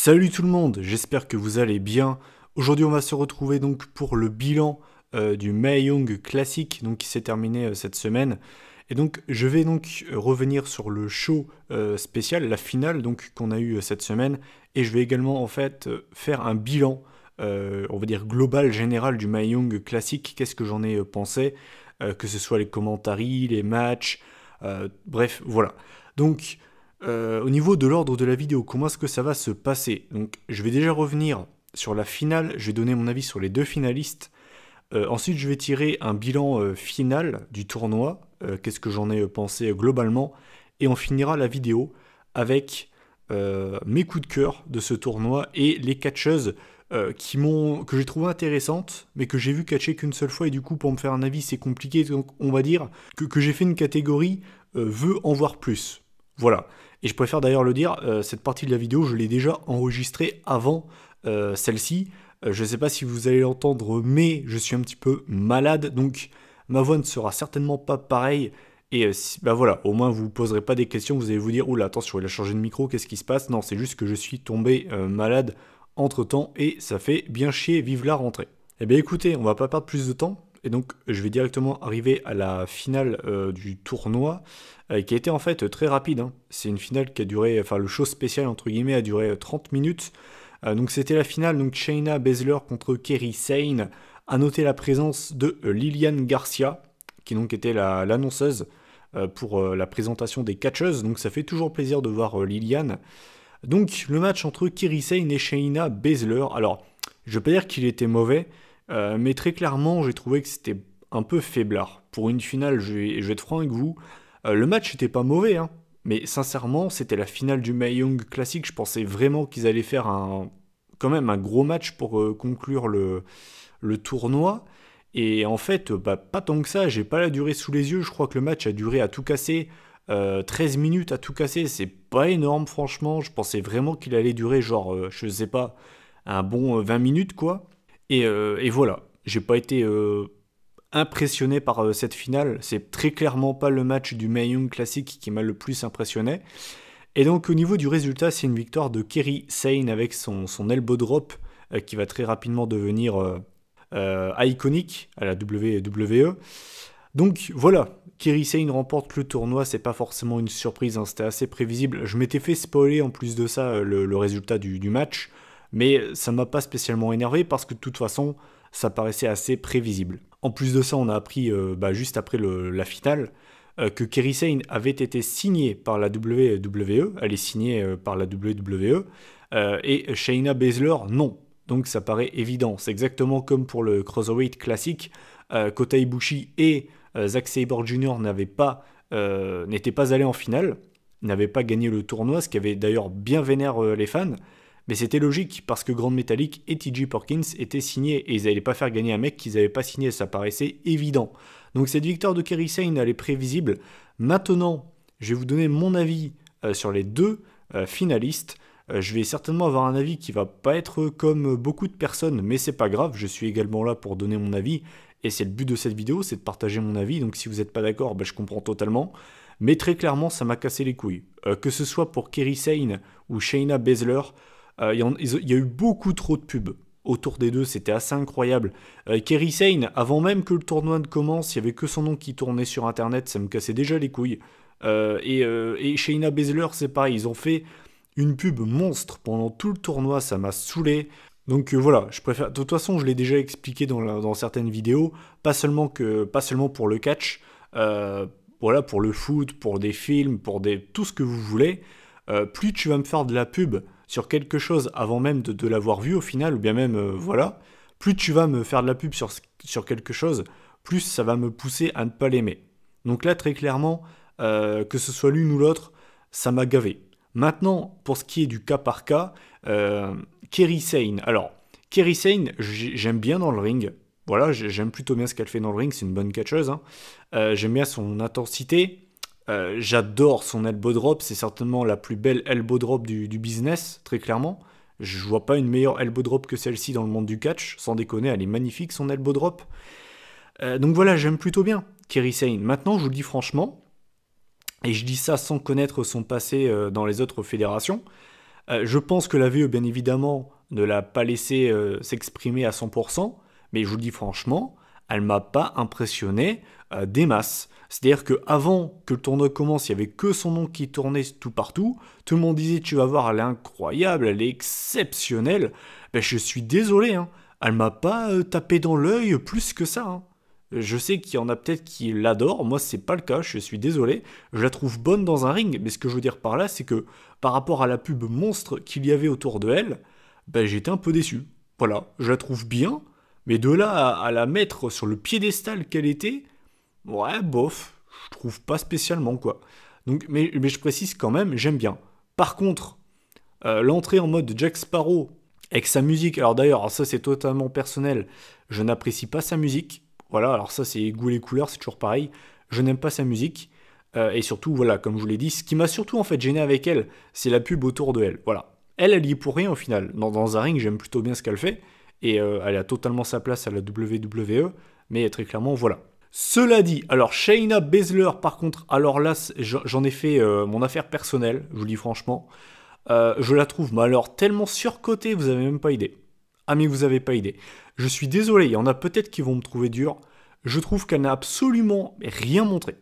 Salut tout le monde, j'espère que vous allez bien. Aujourd'hui on va se retrouver donc pour le bilan du Mae Young Classic donc, qui s'est terminé cette semaine. Et donc je vais donc revenir sur le show spécial, la finale donc qu'on a eu cette semaine. Et je vais également en fait faire un bilan, on va dire global, général du Mae Young Classic. Qu'est-ce que j'en ai pensé, que ce soit les commentaries, les matchs, bref voilà. Donc... au niveau de l'ordre de la vidéo, comment est-ce que ça va se passer? Donc, je vais déjà revenir sur la finale, je vais donner mon avis sur les deux finalistes. Ensuite, je vais tirer un bilan final du tournoi, qu'est-ce que j'en ai pensé globalement, et on finira la vidéo avec mes coups de cœur de ce tournoi et les catcheuses que j'ai trouvé intéressantes, mais que j'ai vu catcher qu'une seule fois, et du coup, pour me faire un avis, c'est compliqué, donc on va dire que j'ai fait une catégorie veut en voir plus. Voilà. Et je préfère d'ailleurs le dire, cette partie de la vidéo, je l'ai déjà enregistrée avant celle-ci. Je ne sais pas si vous allez l'entendre, mais je suis un petit peu malade, donc ma voix ne sera certainement pas pareille. Et bah voilà, au moins vous ne vous poserez pas des questions, vous allez vous dire, oula, attention, il a changé de micro, qu'est-ce qui se passe? Non, c'est juste que je suis tombé malade entre-temps, et ça fait bien chier, vive la rentrée. Eh bien écoutez, on va pas perdre plus de temps. Et donc, je vais directement arriver à la finale du tournoi, qui a été en fait très rapide, hein. C'est une finale qui a duré, enfin le show spécial entre guillemets a duré 30 minutes. Donc c'était la finale, donc Shayna Baszler contre Kairi Sane. À noter la présence de Liliane Garcia, qui donc était l'annonceuse pour la présentation des catcheuses. Donc ça fait toujours plaisir de voir Liliane. Donc le match entre Kairi Sane et Shayna Baszler. Alors, je vais pas dire qu'il était mauvais. Mais très clairement, j'ai trouvé que c'était un peu faiblard. Pour une finale, je vais être franc avec vous, le match n'était pas mauvais, hein, mais sincèrement, c'était la finale du Mae Young Classic. Je pensais vraiment qu'ils allaient faire quand même un gros match pour conclure le tournoi. Et en fait, bah, pas tant que ça, j'ai pas la durée sous les yeux. Je crois que le match a duré à tout casser 13 minutes à tout casser. C'est pas énorme, franchement. Je pensais vraiment qu'il allait durer, genre, je sais pas, un bon 20 minutes, quoi. Et voilà, j'ai pas été impressionné par cette finale. C'est très clairement pas le match du Mae Young Classic qui m'a le plus impressionné. Et donc au niveau du résultat, c'est une victoire de Kairi Sane avec son elbow drop qui va très rapidement devenir iconique à la WWE. Donc voilà, Kairi Sane remporte le tournoi, c'est pas forcément une surprise, hein, c'était assez prévisible. Je m'étais fait spoiler en plus de ça le résultat du match, mais ça m'a pas spécialement énervé parce que de toute façon, ça paraissait assez prévisible. En plus de ça, on a appris juste après la finale que Kairi Sane avait été signée par la WWE, elle est signée par la WWE, et Shayna Baszler non. Donc ça paraît évident. C'est exactement comme pour le Cruiserweight classique. Kota Ibushi et Zack Sabre Jr. n'étaient pas allés en finale, n'avaient pas gagné le tournoi, ce qui avait d'ailleurs bien vénère les fans. Mais c'était logique, parce que Grand Metalik et TJ Perkins étaient signés, et ils n'allaient pas faire gagner un mec qu'ils n'avaient pas signé, ça paraissait évident. Donc cette victoire de Kairi Sane, elle est prévisible. Maintenant, je vais vous donner mon avis sur les deux finalistes. Je vais certainement avoir un avis qui va pas être comme beaucoup de personnes, mais c'est pas grave, je suis également là pour donner mon avis, et c'est le but de cette vidéo, c'est de partager mon avis, donc si vous n'êtes pas d'accord, je comprends totalement. Mais très clairement, ça m'a cassé les couilles. Que ce soit pour Kairi Sane ou Shayna Baszler, il y a eu beaucoup trop de pubs autour des deux, c'était assez incroyable. Kairi Sane, avant même que le tournoi ne commence, il n'y avait que son nom qui tournait sur internet, ça me cassait déjà les couilles. Et Shayna Baszler, c'est pareil, ils ont fait une pub monstre pendant tout le tournoi, ça m'a saoulé. Donc voilà, je préfère. De toute façon, je l'ai déjà expliqué dans certaines vidéos, pas seulement pour le catch, voilà, pour le foot, pour des films, tout ce que vous voulez. Plus tu vas me faire de la pub sur quelque chose avant même de l'avoir vu au final, ou bien même, voilà, plus tu vas me faire de la pub sur quelque chose, plus ça va me pousser à ne pas l'aimer. Donc là, très clairement, que ce soit l'une ou l'autre, ça m'a gavé. Maintenant, pour ce qui est du cas par cas, Kairi Sane. Alors, Kairi Sane, j'aime bien dans le ring. Voilà, j'aime plutôt bien ce qu'elle fait dans le ring, c'est une bonne catcheuse, hein. J'aime bien son intensité. J'adore son elbow drop, c'est certainement la plus belle elbow drop du business, très clairement. Je vois pas une meilleure elbow drop que celle-ci dans le monde du catch, sans déconner, elle est magnifique son elbow drop. Donc voilà, j'aime plutôt bien Kairi Sane. Maintenant, je vous le dis franchement, et je dis ça sans connaître son passé dans les autres fédérations, Je pense que la VE, bien évidemment, ne l'a pas laissé s'exprimer à 100%, mais je vous le dis franchement, elle m'a pas impressionné des masses. C'est-à-dire qu'avant que le tournoi commence, il n'y avait que son nom qui tournait tout partout. Tout le monde disait, tu vas voir, elle est incroyable, elle est exceptionnelle. Ben, je suis désolé, hein. Elle m'a pas tapé dans l'œil plus que ça, hein. Je sais qu'il y en a peut-être qui l'adorent, moi c'est pas le cas, je suis désolé. Je la trouve bonne dans un ring, mais ce que je veux dire par là, c'est que par rapport à la pub monstre qu'il y avait autour de elle, ben, j'étais un peu déçu. Voilà, je la trouve bien, mais de là à la mettre sur le piédestal qu'elle était, ouais, bof, je trouve pas spécialement quoi. Donc, mais je précise quand même, j'aime bien. Par contre, l'entrée en mode Jack Sparrow avec sa musique, alors d'ailleurs, alors ça c'est totalement personnel, je n'apprécie pas sa musique. Voilà, alors ça c'est goût les couleurs, c'est toujours pareil. Je n'aime pas sa musique. Et surtout, voilà, comme je vous l'ai dit, ce qui m'a surtout en fait gêné avec elle, c'est la pub autour de elle. Voilà. Elle y est pour rien au final. Dans un ring, j'aime plutôt bien ce qu'elle fait. Et elle a totalement sa place à la WWE. Mais très clairement, voilà. Cela dit, alors Shayna Baszler, par contre, alors là, j'en ai fait mon affaire personnelle, je vous le dis franchement. Je la trouve, mais alors tellement surcotée, vous avez même pas idée. Ah mais vous avez pas idée. Je suis désolé, il y en a peut-être qui vont me trouver dur. Je trouve qu'elle n'a absolument rien montré.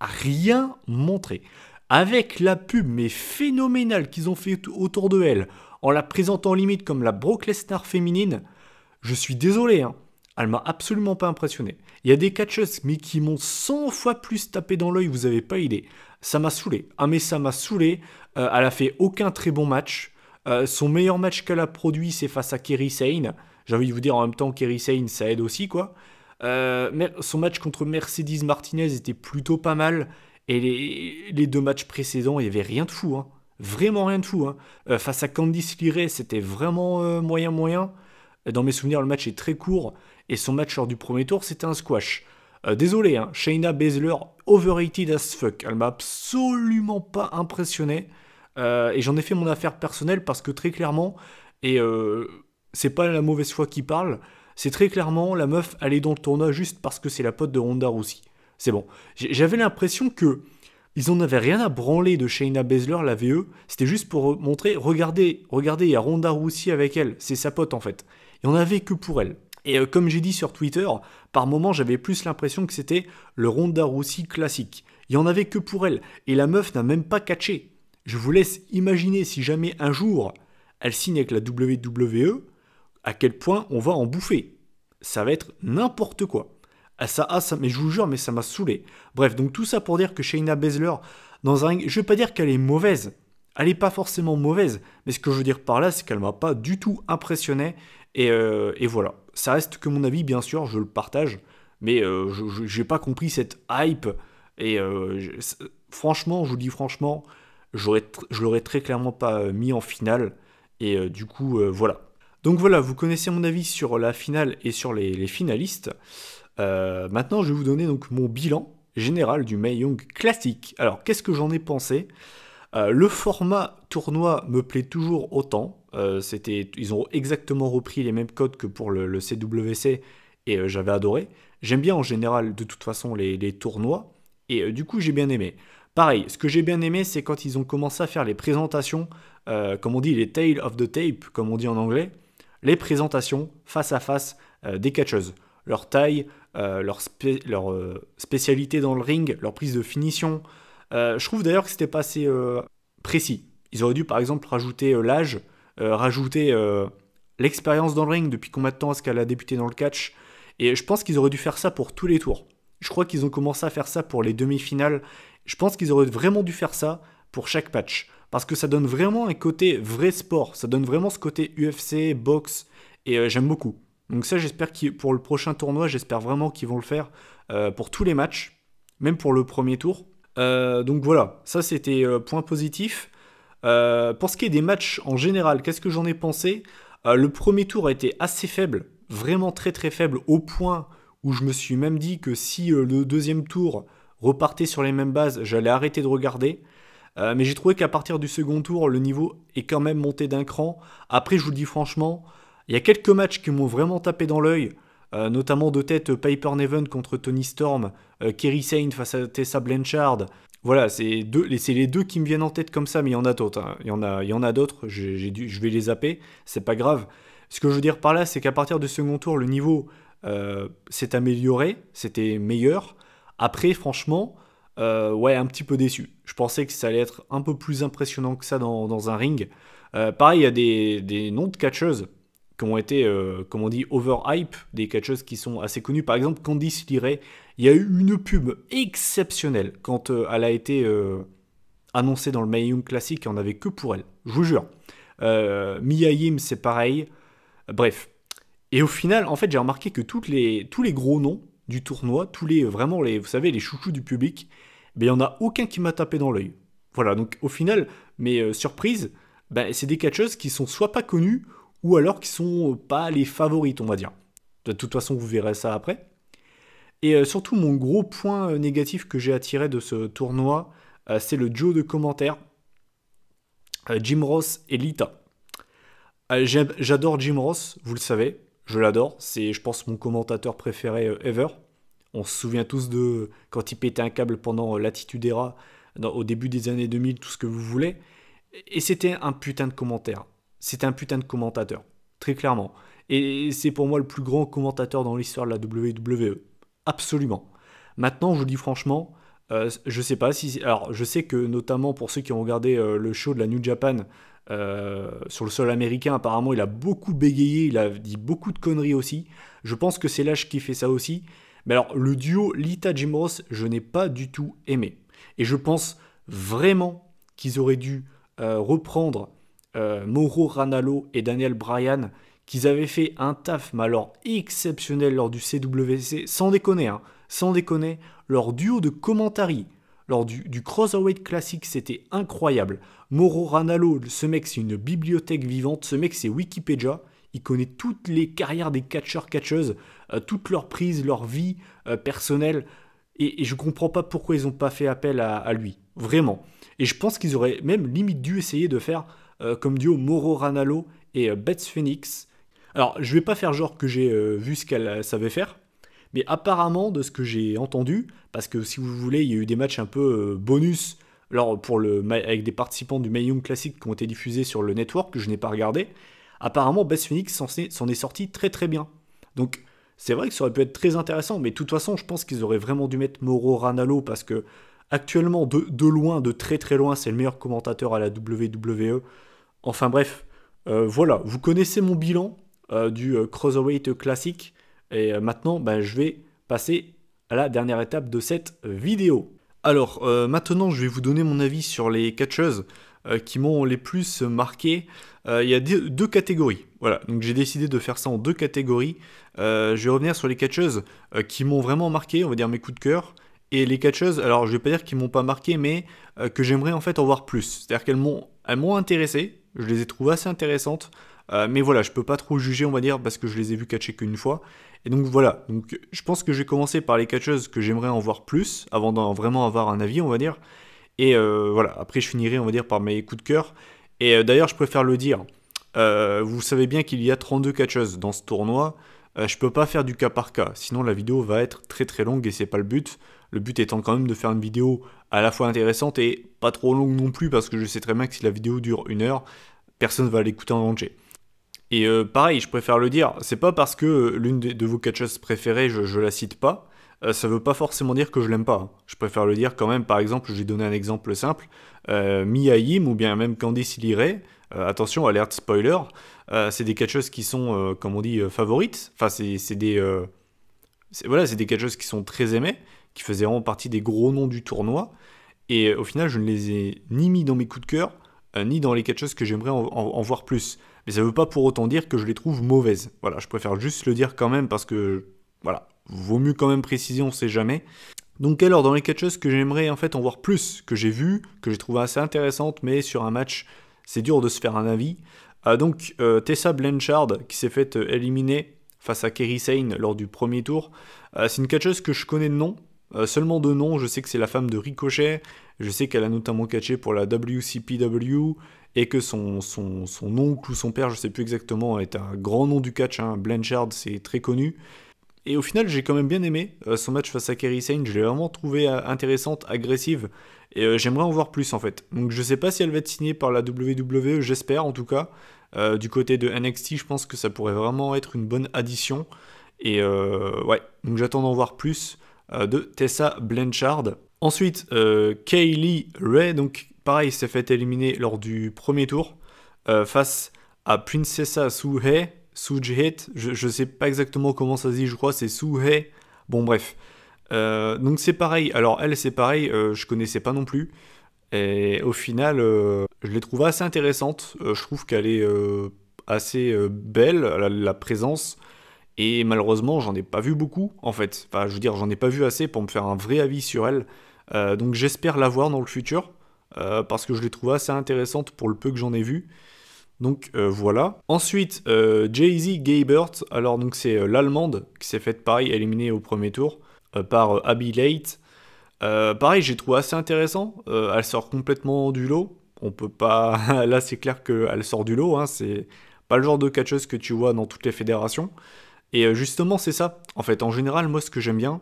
Rien montré. Avec la pub mais phénoménale qu'ils ont fait autour de elle, en la présentant limite comme la Brock Lesnar féminine, je suis désolé, hein. Elle m'a absolument pas impressionné. Il y a des catcheuses mais qui m'ont 100 fois plus tapé dans l'œil, vous avez pas idée. Ça m'a saoulé. Ah mais ça m'a saoulé. Elle a fait aucun très bon match. Son meilleur match qu'elle a produit, c'est face à Kairi Sane. J'ai envie de vous dire en même temps, Kairi Sane, ça aide aussi, quoi. Mais son match contre Mercedes Martinez était plutôt pas mal. Et les deux matchs précédents, il n'y avait rien de fou, hein. Vraiment rien de fou, hein. Face à Candice LeRae, c'était vraiment moyen. Dans mes souvenirs, le match est très court. Et son match lors du premier tour, c'était un squash. Désolé, hein, Shayna Baszler, overrated as fuck. Elle m'a absolument pas impressionné. Et j'en ai fait mon affaire personnelle parce que très clairement, et c'est pas la mauvaise foi qui parle, c'est très clairement la meuf, elle est dans le tournoi juste parce que c'est la pote de Ronda Rousey. C'est bon. J'avais l'impression que ils en avaient rien à branler de Shayna Baszler, la VE. C'était juste pour montrer, regardez, il y a Ronda Rousey avec elle, c'est sa pote en fait. Il n'y en avait que pour elle. Et comme j'ai dit sur Twitter, par moments j'avais plus l'impression que c'était le Ronda Rousey classique. Il n'y en avait que pour elle. Et la meuf n'a même pas catché. Je vous laisse imaginer si jamais un jour elle signe avec la WWE, à quel point on va en bouffer. Ça va être n'importe quoi. Mais je vous jure, mais ça m'a saoulé. Bref, donc tout ça pour dire que Shayna Baszler, dans un ring, je ne vais pas dire qu'elle est mauvaise. Elle n'est pas forcément mauvaise, mais ce que je veux dire par là, c'est qu'elle m'a pas du tout impressionné. Et voilà. Ça reste que mon avis, bien sûr, je le partage, mais je n'ai pas compris cette hype. Et franchement, je vous dis franchement, je l'aurais très clairement pas mis en finale. Et du coup, voilà. Donc voilà, vous connaissez mon avis sur la finale et sur les finalistes. Maintenant, je vais vous donner donc mon bilan général du Mae Young classique. Alors, qu'est-ce que j'en ai pensé ? Le format tournoi me plaît toujours autant. Ils ont exactement repris les mêmes codes que pour le CWC et j'avais adoré. J'aime bien en général de toute façon les tournois et du coup j'ai bien aimé. Pareil, ce que j'ai bien aimé c'est quand ils ont commencé à faire les présentations, comme on dit les tail of the tape, comme on dit en anglais, les présentations face à face des catcheuses. Leur taille, leur spécialité dans le ring, leur prise de finition. Je trouve d'ailleurs que c'était pas assez précis. Ils auraient dû par exemple rajouter l'âge, rajouter l'expérience dans le ring, depuis combien de temps est-ce qu'elle a débuté dans le catch. Et je pense qu'ils auraient dû faire ça pour tous les tours. Je crois qu'ils ont commencé à faire ça pour les demi-finales. Je pense qu'ils auraient vraiment dû faire ça pour chaque match. Parce que ça donne vraiment un côté vrai sport. Ça donne vraiment ce côté UFC, boxe. Et j'aime beaucoup. Donc ça, j'espère que pour le prochain tournoi, j'espère vraiment qu'ils vont le faire pour tous les matchs. Même pour le premier tour. Donc voilà, ça c'était point positif. Pour ce qui est des matchs en général, qu'est-ce que j'en ai pensé ? Le premier tour a été assez faible, vraiment très très faible, au point où je me suis même dit que si le deuxième tour repartait sur les mêmes bases, j'allais arrêter de regarder. Mais j'ai trouvé qu'à partir du second tour, le niveau est quand même monté d'un cran. Après, je vous le dis franchement, il y a quelques matchs qui m'ont vraiment tapé dans l'œil. Notamment de tête Piper Niven contre Toni Storm, Kairi Sane face à Tessa Blanchard, Voilà, c'est les deux qui me viennent en tête comme ça, mais il y en a d'autres, hein. Il y en a d'autres, je vais les zapper, c'est pas grave. Ce que je veux dire par là, c'est qu'à partir du second tour, le niveau s'est amélioré, c'était meilleur. Après, franchement, ouais, un petit peu déçu. Je pensais que ça allait être un peu plus impressionnant que ça dans un ring. Pareil, il y a des noms de catcheuses qui ont été, comme on dit, overhype, des catcheuses qui sont assez connues. Par exemple, Candice LeRae, il y a eu une pub exceptionnelle quand elle a été annoncée dans le Mae Young Classic, il n'y en avait que pour elle, je vous jure. Mia Yim, c'est pareil. Bref. Et au final, en fait, j'ai remarqué que tous les gros noms du tournoi, vraiment, vous savez, les chouchous du public, ben, il n'y en a aucun qui m'a tapé dans l'œil. Voilà, donc au final, mes surprises, ben, c'est des catcheuses qui sont soit pas connues, ou alors qui sont pas les favorites, on va dire. De toute façon, vous verrez ça après. Et surtout, mon gros point négatif que j'ai attiré de ce tournoi, c'est le duo de commentaires, Jim Ross et Lita. J'adore Jim Ross, vous le savez, je l'adore, c'est je pense mon commentateur préféré ever. On se souvient tous de quand il pétait un câble pendant l'Attitude Era, au début des années 2000, tout ce que vous voulez. Et c'était un putain de commentaire. C'était un putain de commentateur, très clairement. Et c'est pour moi le plus grand commentateur dans l'histoire de la WWE. Absolument. Maintenant, je vous dis franchement, je sais pas si. Alors, je sais que notamment pour ceux qui ont regardé le show de la New Japan sur le sol américain, apparemment, il a beaucoup bégayé, il a dit beaucoup de conneries aussi. Je pense que c'est l'âge qui fait ça aussi. Mais alors, le duo Lita-Jim Ross, je n'ai pas du tout aimé. Et je pense vraiment qu'ils auraient dû reprendre Mauro Ranallo et Daniel Bryan, qu'ils avaient fait un taf, mais alors exceptionnel lors du CWC, sans déconner, hein, sans déconner, leur duo de commentary, lors du Cruiserweight Classic, c'était incroyable. Mauro Ranallo, ce mec c'est une bibliothèque vivante, ce mec c'est Wikipédia, il connaît toutes les carrières des catcheurs-catcheuses, toutes leurs prises, leur vie personnelle, et je comprends pas pourquoi ils n'ont pas fait appel à lui, vraiment. Et je pense qu'ils auraient même limite dû essayer de faire comme duo Mauro Ranallo et Beth Phoenix. Alors, je vais pas faire genre que j'ai vu ce qu'elle savait faire, mais apparemment, de ce que j'ai entendu, parce que si vous voulez, il y a eu des matchs un peu bonus alors avec des participants du Mae Young Classic qui ont été diffusés sur le network, que je n'ai pas regardé. Apparemment, Beth Phoenix s'en est sorti très très bien. Donc, c'est vrai que ça aurait pu être très intéressant, mais de toute façon, je pense qu'ils auraient vraiment dû mettre Mauro Ranallo parce que actuellement, de loin, de très très loin, c'est le meilleur commentateur à la WWE. Enfin bref, voilà, vous connaissez mon bilan du Cruiserweight classique. Et maintenant, ben, je vais passer à la dernière étape de cette vidéo. Alors, maintenant, je vais vous donner mon avis sur les catcheuses qui m'ont les plus marqué. Il y a deux catégories. Voilà, donc j'ai décidé de faire ça en deux catégories. Je vais revenir sur les catcheuses qui m'ont vraiment marqué, on va dire mes coups de cœur. Et les catcheuses, alors je vais pas dire qu'ils m'ont pas marqué, mais que j'aimerais en fait en voir plus. C'est-à-dire elles m'ont intéressé, je les ai trouvées assez intéressantes, mais voilà, je peux pas trop juger, on va dire, parce que je les ai vues catcher qu'une fois. Et donc voilà, donc je pense que je vais commencer par les catcheuses que j'aimerais en voir plus, avant d'en vraiment avoir un avis, on va dire. Et voilà, après je finirai, on va dire, par mes coups de cœur. Et d'ailleurs, je préfère le dire, vous savez bien qu'il y a 32 catcheuses dans ce tournoi. Je peux pas faire du cas par cas, sinon la vidéo va être très très longue et c'est pas le but. Le but étant quand même de faire une vidéo à la fois intéressante et pas trop longue non plus, parce que je sais très bien que si la vidéo dure 1 heure, personne va l'écouter en entier. Et pareil, je préfère le dire, c'est pas parce que l'une de vos catcheuses préférées, je la cite pas, ça veut pas forcément dire que je l'aime pas. Je préfère le dire quand même, par exemple, je vais donner un exemple simple, Mia Yim ou bien même Candice LeRae, attention, alerte spoiler, c'est des catcheuses qui sont, comme on dit, favorites, enfin c'est voilà, c'est des catcheuses qui sont très aimées, qui faisaient vraiment partie des gros noms du tournoi, et au final, je ne les ai ni mis dans mes coups de cœur, ni dans les catcheuses que j'aimerais en voir plus. Mais ça ne veut pas pour autant dire que je les trouve mauvaises. Voilà, je préfère juste le dire quand même parce que, voilà, vaut mieux quand même préciser, on sait jamais. Donc alors, dans les catcheuses que j'aimerais en fait en voir plus, que j'ai vu, que j'ai trouvé assez intéressantes, mais sur un match, c'est dur de se faire un avis. Donc, Tessa Blanchard, qui s'est faite éliminer face à Kairi Sane lors du premier tour. C'est une catcheuse que je connais de nom, seulement de nom. Je sais que c'est la femme de Ricochet, je sais qu'elle a notamment catché pour la WCPW, et que son oncle ou son père, je ne sais plus exactement, est un grand nom du catch, hein. Blanchard, c'est très connu. Et au final, j'ai quand même bien aimé son match face à Kairi Sane. Je l'ai vraiment trouvé intéressante, agressive. Et j'aimerais en voir plus en fait. Donc je sais pas si elle va être signée par la WWE, j'espère en tout cas. Du côté de NXT, je pense que ça pourrait vraiment être une bonne addition. Et ouais, donc j'attends d'en voir plus de Tessa Blanchard. Ensuite, Kaylee Ray, donc pareil, s'est fait éliminer lors du premier tour face à Princessa Suhei. Sujihet, je sais pas exactement comment ça se dit, je crois c'est Suhei. Bon bref. Donc c'est pareil, alors elle c'est pareil, je connaissais pas non plus. Et au final, je l'ai trouvée assez intéressante. Je trouve qu'elle est assez belle, la présence. Et malheureusement, j'en ai pas vu beaucoup, en fait. Enfin, je veux dire, j'en ai pas vu assez pour me faire un vrai avis sur elle. Donc j'espère la voir dans le futur, parce que je l'ai trouvée assez intéressante pour le peu que j'en ai vu. Donc voilà. Ensuite, Jay-Z Gabert, alors donc c'est l'allemande qui s'est faite pareil, éliminée au premier tour par Abby Late. Pareil, j'ai trouvé assez intéressant. Elle sort complètement du lot. On peut pas. Là, c'est clair qu'elle sort du lot. Hein. C'est pas le genre de catcheuse que tu vois dans toutes les fédérations. Et justement, c'est ça. En fait, en général, moi, ce que j'aime bien,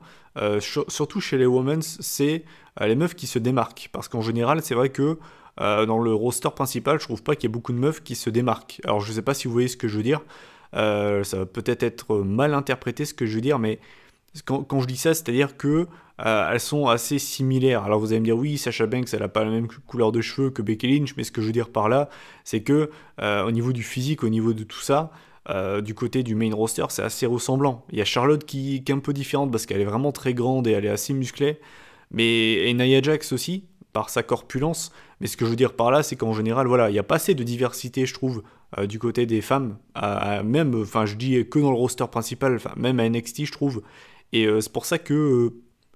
surtout chez les women's, c'est les meufs qui se démarquent. Parce qu'en général, c'est vrai que dans le roster principal, je trouve pas qu'il y ait beaucoup de meufs qui se démarquent. Alors, je sais pas si vous voyez ce que je veux dire. Ça va peut-être être mal interprété ce que je veux dire, mais quand je dis ça, c'est-à-dire que elles sont assez similaires. Alors vous allez me dire, oui, Sasha Banks, elle n'a pas la même couleur de cheveux que Becky Lynch, mais ce que je veux dire par là, c'est que au niveau du physique, au niveau de tout ça, du côté du main roster, c'est assez ressemblant. Il y a Charlotte qui est un peu différente parce qu'elle est vraiment très grande et elle est assez musclée, mais et Nia Jax aussi, par sa corpulence. Mais ce que je veux dire par là, c'est qu'en général, voilà, il n'y a pas assez de diversité, je trouve, du côté des femmes, même, enfin, je dis que dans le roster principal, enfin, même à NXT, je trouve. Et c'est pour ça que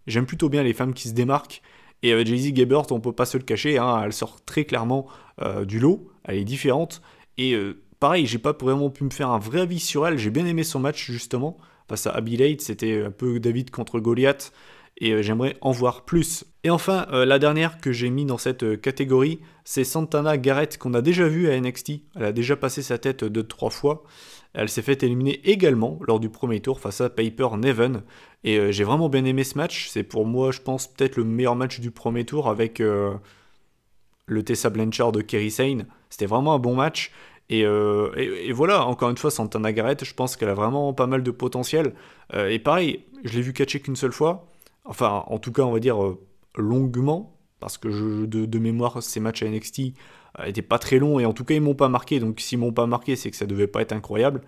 j'aime plutôt bien les femmes qui se démarquent. Et Jay-Z Gabert, on peut pas se le cacher, hein, elle sort très clairement du lot, elle est différente. Et pareil, j'ai pas vraiment pu me faire un vrai avis sur elle, j'ai bien aimé son match justement, face à Abby Late, c'était un peu David contre Goliath, et j'aimerais en voir plus. Et enfin, la dernière que j'ai mis dans cette catégorie, c'est Santana Garrett, qu'on a déjà vu à NXT, elle a déjà passé sa tête 2-3 fois. Elle s'est fait éliminer également lors du premier tour face à Piper Niven. Et j'ai vraiment bien aimé ce match. C'est pour moi, je pense, peut-être le meilleur match du premier tour avec le Tessa Blanchard de Kairi Sane. C'était vraiment un bon match. Et voilà, encore une fois, Santana Garrett, je pense qu'elle a vraiment pas mal de potentiel. Et pareil, je l'ai vu catcher qu'une seule fois. Enfin, en tout cas, on va dire longuement. Parce que de mémoire, ces matchs à NXT n'étaient pas très longs. Et en tout cas, ils m'ont pas marqué. Donc s'ils m'ont pas marqué, c'est que ça devait pas être incroyable.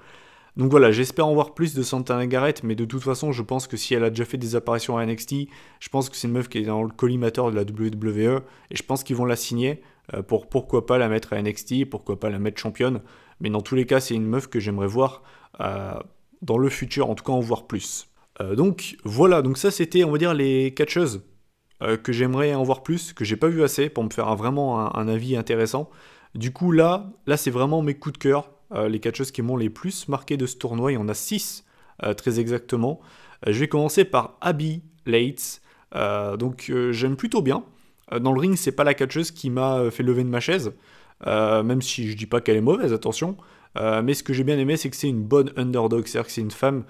Donc voilà, j'espère en voir plus de Santana Garrett, mais de toute façon, je pense que si elle a déjà fait des apparitions à NXT, je pense que c'est une meuf qui est dans le collimateur de la WWE, et je pense qu'ils vont la signer pour pourquoi pas la mettre à NXT, pourquoi pas la mettre championne, mais dans tous les cas, c'est une meuf que j'aimerais voir dans le futur, en tout cas en voir plus. Donc voilà, donc ça c'était, on va dire, les catcheuses que j'aimerais en voir plus, que j'ai pas vu assez pour me faire vraiment un avis intéressant. Du coup là c'est vraiment mes coups de cœur. Les catcheuses qui m'ont les plus marqué de ce tournoi, il y en a 6 très exactement. Je vais commencer par Abby Late. Donc j'aime plutôt bien. Dans le ring, c'est pas la catcheuse qui m'a fait lever de ma chaise, même si je dis pas qu'elle est mauvaise, attention. Mais ce que j'ai bien aimé, c'est que c'est une bonne underdog, c'est-à-dire que c'est une femme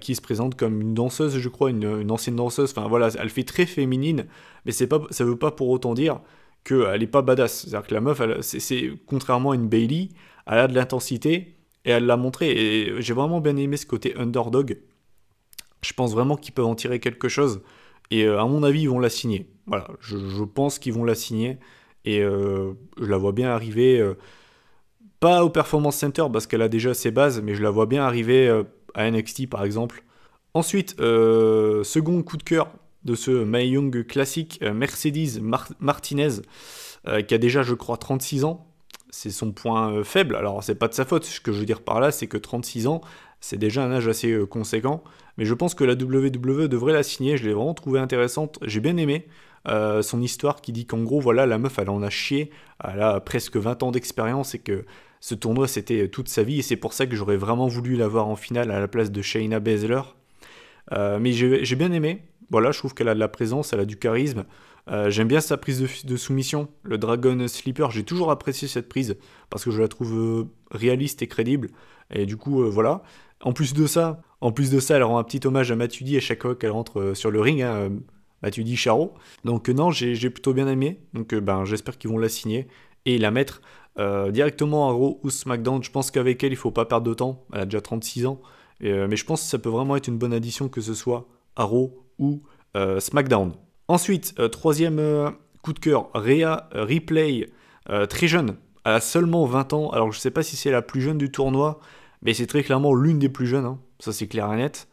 qui se présente comme une danseuse, je crois, une ancienne danseuse. Enfin voilà, elle fait très féminine, mais ça veut pas pour autant dire qu'elle est pas badass. C'est-à-dire que la meuf, c'est contrairement à une Bayley, elle a de l'intensité et elle l'a montré. Et j'ai vraiment bien aimé ce côté underdog. Je pense vraiment qu'ils peuvent en tirer quelque chose. Et à mon avis, ils vont la signer. Voilà, je pense qu'ils vont la signer. Et je la vois bien arriver, pas au Performance Center parce qu'elle a déjà ses bases, mais je la vois bien arriver à NXT par exemple. Ensuite, second coup de cœur de ce Mae Young classique, Mercedes Martinez, qui a déjà, je crois, 36 ans. C'est son point faible. Alors, c'est pas de sa faute. Ce que je veux dire par là, c'est que 36 ans, c'est déjà un âge assez conséquent. Mais je pense que la WWE devrait la signer. Je l'ai vraiment trouvée intéressante. J'ai bien aimé son histoire qui dit qu'en gros, voilà, la meuf, elle en a chié. Elle a presque 20 ans d'expérience et que ce tournoi, c'était toute sa vie. Et c'est pour ça que j'aurais vraiment voulu la voir en finale à la place de Shayna Baszler. Mais j'ai bien aimé. Voilà, je trouve qu'elle a de la présence, elle a du charisme. J'aime bien sa prise de soumission, le Dragon Sleeper, j'ai toujours apprécié cette prise parce que je la trouve réaliste et crédible. Et du coup, voilà. En plus de ça, En plus de ça, elle rend un petit hommage à Matuidi à chaque fois qu'elle rentre sur le ring, hein, Matuidi Charo. Donc non, j'ai plutôt bien aimé. Donc j'espère qu'ils vont la signer et la mettre directement à Raw ou SmackDown. Je pense qu'avec elle, il faut pas perdre de temps. Elle a déjà 36 ans. Mais je pense que ça peut vraiment être une bonne addition, que ce soit à Raw ou SmackDown. Ensuite, troisième coup de cœur, Rhea Ripley, très jeune. Elle a seulement 20 ans. Alors je sais pas si c'est la plus jeune du tournoi, mais c'est très clairement l'une des plus jeunes. Hein. Ça c'est clair et net.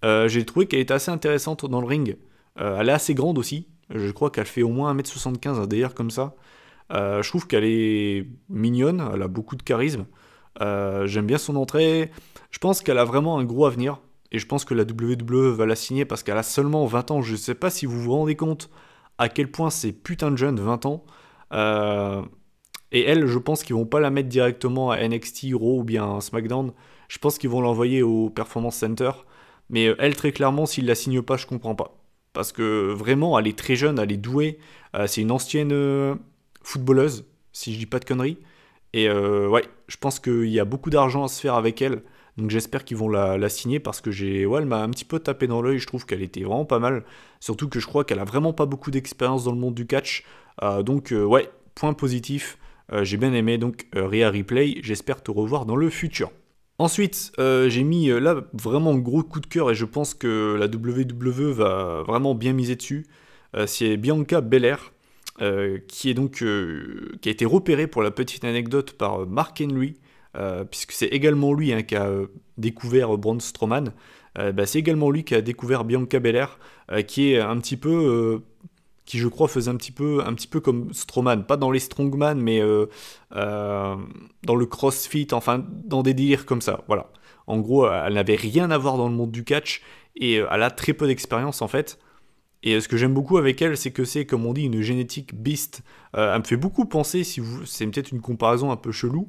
J'ai trouvé qu'elle était assez intéressante dans le ring. Elle est assez grande aussi. Je crois qu'elle fait au moins 1m75, un délire comme ça. Je trouve qu'elle est mignonne, elle a beaucoup de charisme. J'aime bien son entrée. Je pense qu'elle a vraiment un gros avenir. Et je pense que la WWE va la signer parce qu'elle a seulement 20 ans. Je ne sais pas si vous vous rendez compte à quel point c'est putain de jeune, 20 ans. Et elle, je pense qu'ils vont pas la mettre directement à NXT, Raw ou bien à SmackDown. Je pense qu'ils vont l'envoyer au Performance Center. Mais elle, très clairement, s'ils la signent pas, je comprends pas. Parce que vraiment, elle est très jeune, elle est douée. C'est une ancienne footballeuse, si je dis pas de conneries. Et ouais, je pense qu'il y a beaucoup d'argent à se faire avec elle. Donc j'espère qu'ils vont la signer parce que elle m'a un petit peu tapé dans l'œil. Je trouve qu'elle était vraiment pas mal. Surtout que je crois qu'elle a vraiment pas beaucoup d'expérience dans le monde du catch. Donc ouais, point positif. J'ai bien aimé. Donc Rhea Ripley, j'espère te revoir dans le futur. Ensuite, j'ai mis là vraiment un gros coup de cœur et je pense que la WWE va vraiment bien miser dessus. C'est Bianca Belair. Qui a été repéré pour la petite anecdote par Mark Henry, puisque c'est également lui qui a découvert Braun Strowman. C'est également lui qui a découvert Bianca Belair, qui est un petit peu, qui je crois faisait un petit peu comme Strowman, pas dans les strongman, mais dans le CrossFit, enfin dans des délires comme ça. Voilà. En gros, elle n'avait rien à voir dans le monde du catch et elle a très peu d'expérience en fait. Et ce que j'aime beaucoup avec elle, c'est que c'est, comme on dit, une génétique beast. Elle me fait beaucoup penser, c'est peut-être une comparaison un peu chelou,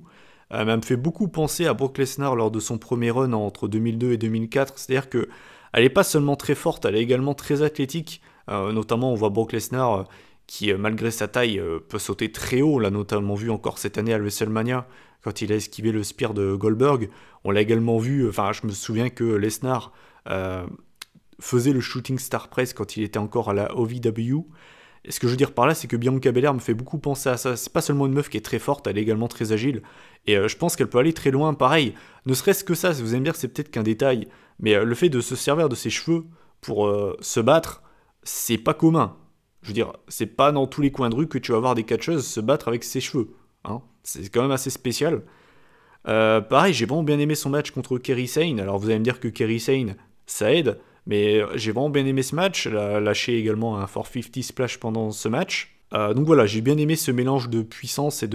mais elle me fait beaucoup penser à Brock Lesnar lors de son premier run entre 2002 et 2004. C'est-à-dire que elle n'est pas seulement très forte, elle est également très athlétique. Notamment, on voit Brock Lesnar qui, malgré sa taille, peut sauter très haut. On l'a notamment vu encore cette année à WrestleMania, quand il a esquivé le spear de Goldberg. On l'a également vu, je me souviens que Lesnar faisait le Shooting Star Press quand il était encore à la OVW. Et ce que je veux dire par là, c'est que Bianca Belair me fait beaucoup penser à ça. C'est pas seulement une meuf qui est très forte, elle est également très agile. Et je pense qu'elle peut aller très loin. Pareil, ne serait-ce que ça, vous allez me dire que c'est peut-être qu'un détail, mais le fait de se servir de ses cheveux pour se battre, c'est pas commun. Je veux dire, c'est pas dans tous les coins de rue que tu vas voir des catcheuses se battre avec ses cheveux. Hein. C'est quand même assez spécial. Pareil, j'ai vraiment bien aimé son match contre Kairi Sane. Alors vous allez me dire que Kairi Sane, ça aide. Mais j'ai vraiment bien aimé ce match. Elle a lâché également un 450 splash pendant ce match. Donc voilà, j'ai bien aimé ce mélange de puissance et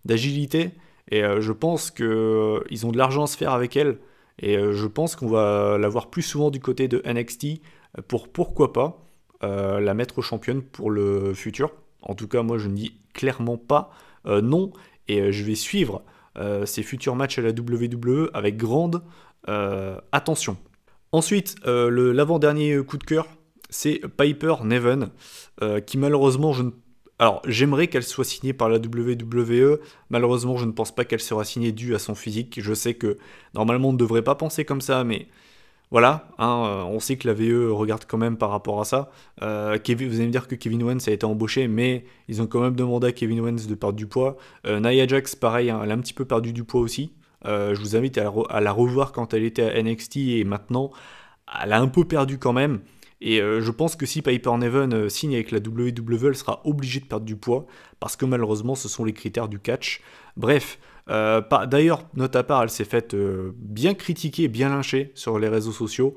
d'agilité. Et je pense qu'ils ont de l'argent à se faire avec elle. Et je pense qu'on va la voir plus souvent du côté de NXT pour pourquoi pas la mettre championne pour le futur. En tout cas, moi je ne dis clairement pas non. Et je vais suivre ces futurs matchs à la WWE avec grande attention. Ensuite, l'avant-dernier coup de cœur, c'est Piper Niven, qui malheureusement, alors j'aimerais qu'elle soit signée par la WWE, malheureusement je ne pense pas qu'elle sera signée due à son physique. Je sais que normalement on ne devrait pas penser comme ça, mais voilà, on sait que la VE regarde quand même par rapport à ça. Vous allez me dire que Kevin Owens a été embauché, mais ils ont quand même demandé à Kevin Owens de perdre du poids. Nia Jax, pareil, elle a un petit peu perdu du poids aussi. Je vous invite à la revoir quand elle était à NXT et maintenant elle a un peu perdu quand même et je pense que si Piper Niven signe avec la WWE, elle sera obligée de perdre du poids parce que malheureusement ce sont les critères du catch. Bref, d'ailleurs note à part, elle s'est faite bien critiquer, bien lyncher sur les réseaux sociaux.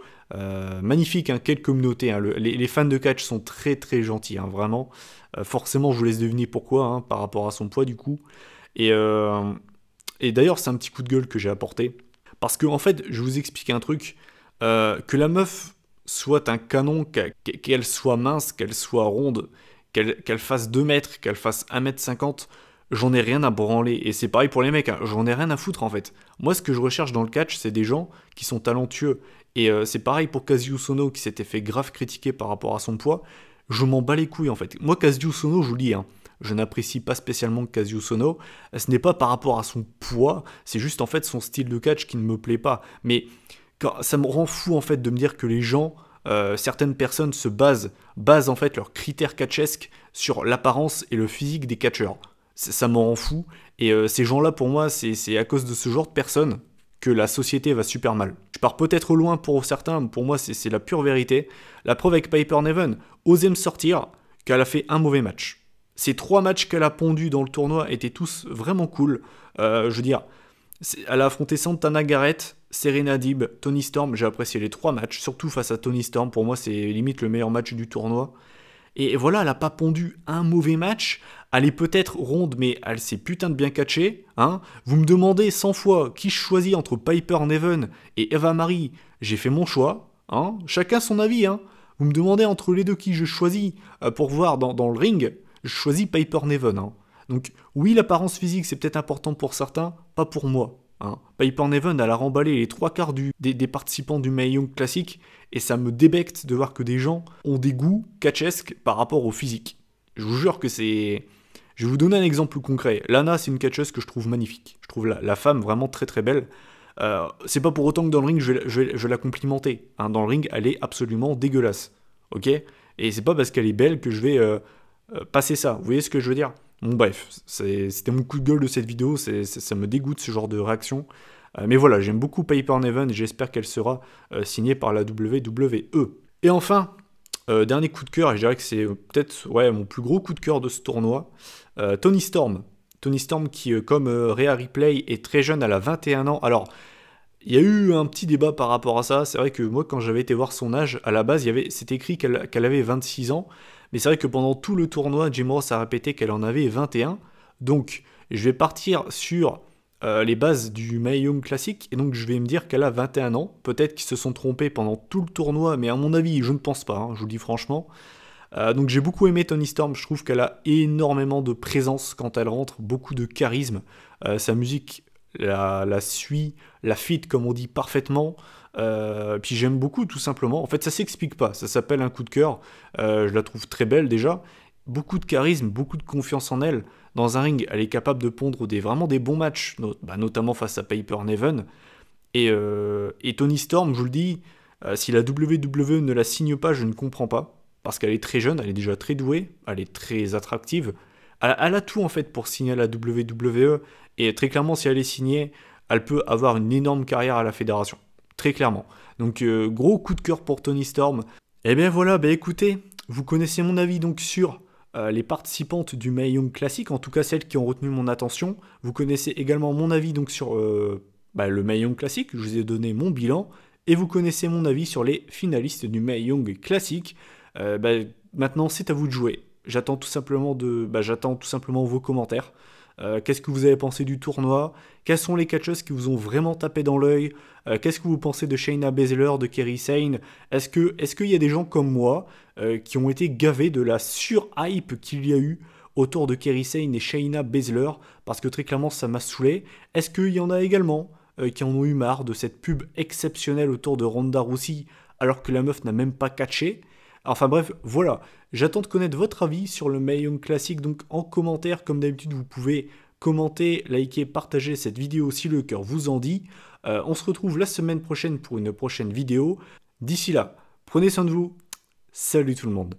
Magnifique, quelle communauté, les fans de catch sont très très gentils, vraiment. Forcément je vous laisse deviner pourquoi, par rapport à son poids du coup. Et d'ailleurs, c'est un petit coup de gueule que j'ai apporté. Parce que, en fait, je vous explique un truc. Que la meuf soit un canon, qu'elle soit mince, qu'elle soit ronde, qu'elle fasse 2 mètres, qu'elle fasse 1m50, j'en ai rien à branler. Et c'est pareil pour les mecs, j'en ai rien à foutre en fait. Moi, ce que je recherche dans le catch, c'est des gens qui sont talentueux. Et c'est pareil pour Kazuya Sono qui s'était fait grave critiquer par rapport à son poids. Je m'en bats les couilles en fait. Moi, Kazuya Sono, je vous le dis, je n'apprécie pas spécialement Kazuya Sono. Ce n'est pas par rapport à son poids, c'est juste en fait son style de catch qui ne me plaît pas. Mais Ça me rend fou en fait de me dire que les gens, certaines personnes basent en fait leurs critères catchesques sur l'apparence et le physique des catcheurs. Ça me rend fou. Et ces gens-là, pour moi, c'est à cause de ce genre de personnes que la société va super mal. Je pars peut-être loin pour certains, mais pour moi, c'est la pure vérité. La preuve avec Piper Niven, osez me sortir qu'elle a fait un mauvais match. Ces 3 matchs qu'elle a pondus dans le tournoi étaient tous vraiment cool. Je veux dire, elle a affronté Santana Garrett, Serena Deeb, Toni Storm. J'ai apprécié les 3 matchs, surtout face à Toni Storm. Pour moi, c'est limite le meilleur match du tournoi. Et voilà, elle n'a pas pondu un mauvais match. Elle est peut-être ronde, mais elle s'est putain de bien catchée. Hein. Vous me demandez 100 fois qui je choisis entre Piper Niven et Eva Marie. J'ai fait mon choix. Hein. Chacun son avis. Hein. Vous me demandez entre les deux qui je choisis pour voir dans le ring. Je choisis Piper Niven. Hein. Donc oui, l'apparence physique, c'est peut-être important pour certains, pas pour moi. Hein. Piper Niven, elle a remballé les 3/4 des participants du Mae Young Classic, et ça me débecte de voir que des gens ont des goûts catchesques par rapport au physique. Je vous jure que c'est... Je vais vous donner un exemple concret. Lana, c'est une catcheuse que je trouve magnifique. Je trouve la femme vraiment très très belle. C'est pas pour autant que dans le ring, je vais la complimenter. Hein. Dans le ring, elle est absolument dégueulasse. Ok. Et c'est pas parce qu'elle est belle que je vais passer ça. Vous voyez ce que je veux dire? Bon bref, c'était mon coup de gueule de cette vidéo. Ça me dégoûte ce genre de réaction. Mais voilà, j'aime beaucoup Piper Niven et j'espère qu'elle sera signée par la WWE. Et enfin, dernier coup de cœur, et je dirais que c'est peut-être mon plus gros coup de cœur de ce tournoi, Toni Storm. Toni Storm qui, comme Rhea Ripley, est très jeune, elle a 21 ans. Alors, il y a eu un petit débat par rapport à ça. C'est vrai que moi, quand j'avais été voir son âge, à la base, c'était écrit qu'elle avait 26 ans. Mais c'est vrai que pendant tout le tournoi, Jim Ross a répété qu'elle en avait 21. Donc, je vais partir sur les bases du Mae Young Classic, et donc je vais me dire qu'elle a 21 ans. Peut-être qu'ils se sont trompés pendant tout le tournoi, mais à mon avis, je ne pense pas, hein, je vous le dis franchement. Donc j'ai beaucoup aimé Toni Storm, je trouve qu'elle a énormément de présence quand elle rentre, beaucoup de charisme. Sa musique la suit, la fit comme on dit parfaitement. Puis j'aime beaucoup tout simplement. En fait, ça s'explique pas, ça s'appelle un coup de cœur. Je la trouve très belle déjà. Beaucoup de charisme, beaucoup de confiance en elle. Dans un ring, elle est capable de pondre vraiment des bons matchs, notamment face à Piper Niven. Et Toni Storm, je vous le dis, si la WWE ne la signe pas, je ne comprends pas. Parce qu'elle est très jeune, elle est déjà très douée, elle est très attractive. Elle a tout en fait pour signer à la WWE. Et très clairement, si elle est signée, elle peut avoir une énorme carrière à la fédération. Très clairement. Donc gros coup de cœur pour Toni Storm. Et bien voilà, écoutez, vous connaissez mon avis donc sur les participantes du Mae Young Classic, en tout cas celles qui ont retenu mon attention. Vous connaissez également mon avis donc sur le Mae Young Classic, je vous ai donné mon bilan. Et vous connaissez mon avis sur les finalistes du Mae Young Classic. Maintenant, c'est à vous de jouer. J'attends tout simplement vos commentaires. Qu'est-ce que vous avez pensé du tournoi? Quelles sont les catcheuses qui vous ont vraiment tapé dans l'œil? Qu'est-ce que vous pensez de Shayna Baszler, de Kairi Sane? Est-ce qu'il y a des gens comme moi qui ont été gavés de la sur-hype qu'il y a eu autour de Kairi Sane et Shayna Baszler? Parce que très clairement, ça m'a saoulé. Est-ce qu'il y en a également qui en ont eu marre de cette pub exceptionnelle autour de Ronda Rousey alors que la meuf n'a même pas catché? Enfin bref, voilà, j'attends de connaître votre avis sur le Mae Young Classic, donc en commentaire, comme d'habitude, vous pouvez commenter, liker, partager cette vidéo si le cœur vous en dit. On se retrouve la semaine prochaine pour une prochaine vidéo. D'ici là, prenez soin de vous, salut tout le monde.